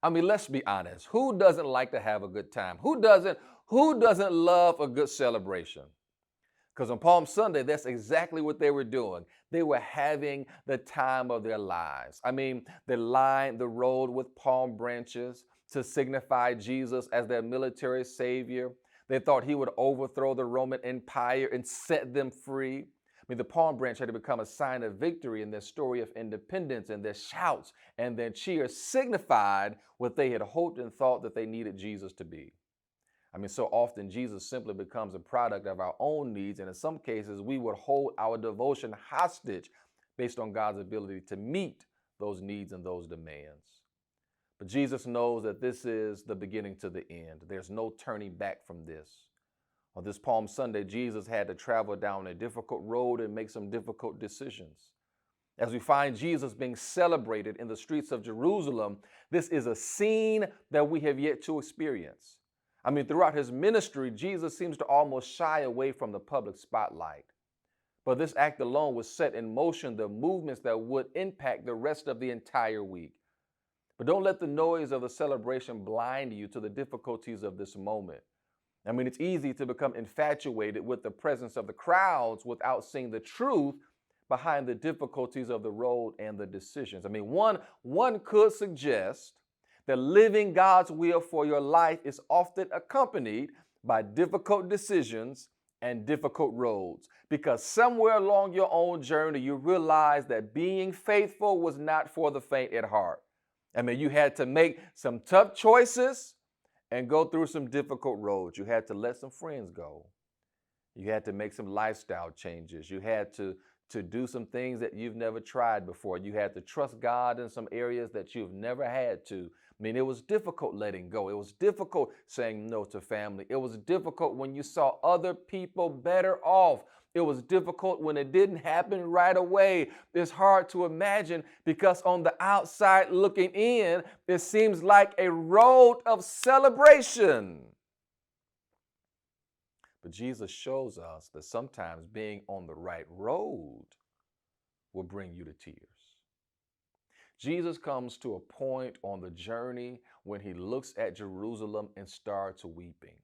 I mean, let's be honest. Who doesn't like to have a good time? Who doesn't love a good celebration? Because on Palm Sunday, that's exactly what they were doing. They were having the time of their lives. I mean, they lined the road with palm branches to signify Jesus as their military savior. They thought he would overthrow the Roman Empire and set them free. I mean, the palm branch had to become a sign of victory in their story of independence, and their shouts and their cheers signified what they had hoped and thought that they needed Jesus to be. I mean, so often Jesus simply becomes a product of our own needs, and in some cases, we would hold our devotion hostage based on God's ability to meet those needs and those demands. But Jesus knows that this is the beginning to the end. There's no turning back from this. On this Palm Sunday, Jesus had to travel down a difficult road and make some difficult decisions. As we find Jesus being celebrated in the streets of Jerusalem, this is a scene that we have yet to experience. I mean, throughout his ministry, Jesus seems to almost shy away from the public spotlight. But this act alone would set in motion the movements that would impact the rest of the entire week. But don't let the noise of the celebration blind you to the difficulties of this moment. I mean, it's easy to become infatuated with the presence of the crowds without seeing the truth behind the difficulties of the road and the decisions. I mean, one could suggest that living God's will for your life is often accompanied by difficult decisions and difficult roads, because somewhere along your own journey, you realize that being faithful was not for the faint at heart. I mean, you had to make some tough choices and go through some difficult roads. You had to let some friends go. You had to make some lifestyle changes. You had to do some things that you've never tried before. You had to trust God in some areas that you've never had to. I mean, it was difficult letting go. It was difficult saying no to family. It was difficult when you saw other people better off. It was difficult when it didn't happen right away. It's hard to imagine because on the outside looking in, it seems like a road of celebration. But Jesus shows us that sometimes being on the right road will bring you to tears. Jesus comes to a point on the journey when he looks at Jerusalem and starts weeping.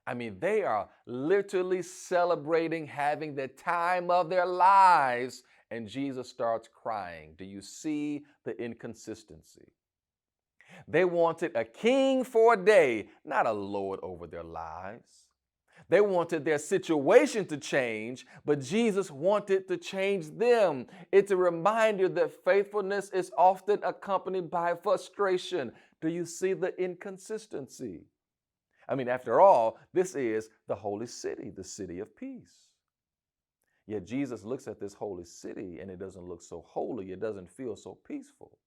I mean, they are literally celebrating having the time of their lives, and Jesus starts crying. Do you see the inconsistency? They wanted a king for a day, not a lord over their lives. They wanted their situation to change, but Jesus wanted to change them. It's a reminder that faithfulness is often accompanied by frustration. Do you see the inconsistency? I mean, after all, this is the holy city, the city of peace. Yet Jesus looks at this holy city and it doesn't look so holy. It doesn't feel so peaceful.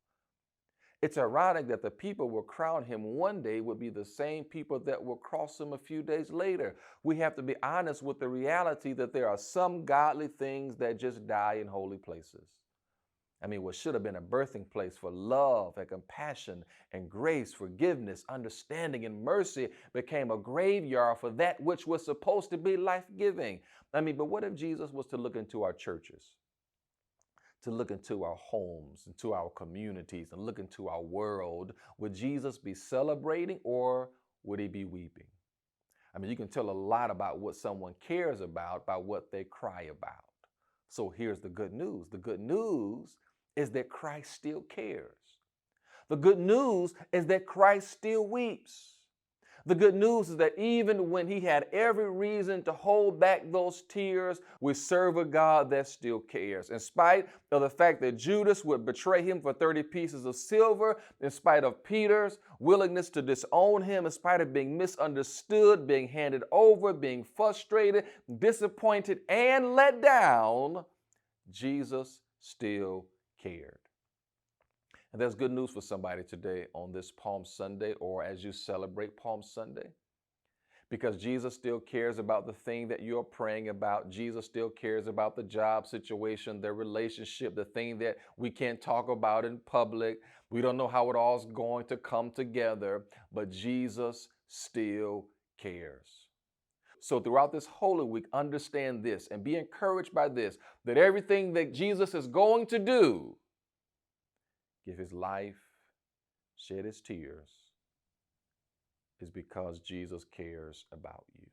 It's ironic that the people will crown him one day would be the same people that will cross him a few days later. We have to be honest with the reality that there are some godly things that just die in holy places. I mean, what should have been a birthing place for love and compassion and grace, forgiveness, understanding, and mercy became a graveyard for that which was supposed to be life-giving. I mean, but what if Jesus was to look into our churches, to look into our homes, into our communities, and look into our world? Would Jesus be celebrating or would he be weeping? I mean, you can tell a lot about what someone cares about by what they cry about. So here's the good news. The good news is that Christ still cares. The good news is that Christ still weeps. The good news is that even when he had every reason to hold back those tears, we serve a God that still cares. In spite of the fact that Judas would betray him for 30 pieces of silver, in spite of Peter's willingness to disown him, in spite of being misunderstood, being handed over, being frustrated, disappointed, and let down, Jesus still cared. And there's good news for somebody today on this Palm Sunday, or as you celebrate Palm Sunday, because Jesus still cares about the thing that you're praying about. Jesus still cares about the job situation, the relationship, the thing that we can't talk about in public. We don't know how it all's going to come together, but Jesus still cares. So throughout this Holy Week, understand this and be encouraged by this, that everything that Jesus is going to do, give his life, shed his tears is because Jesus cares about you.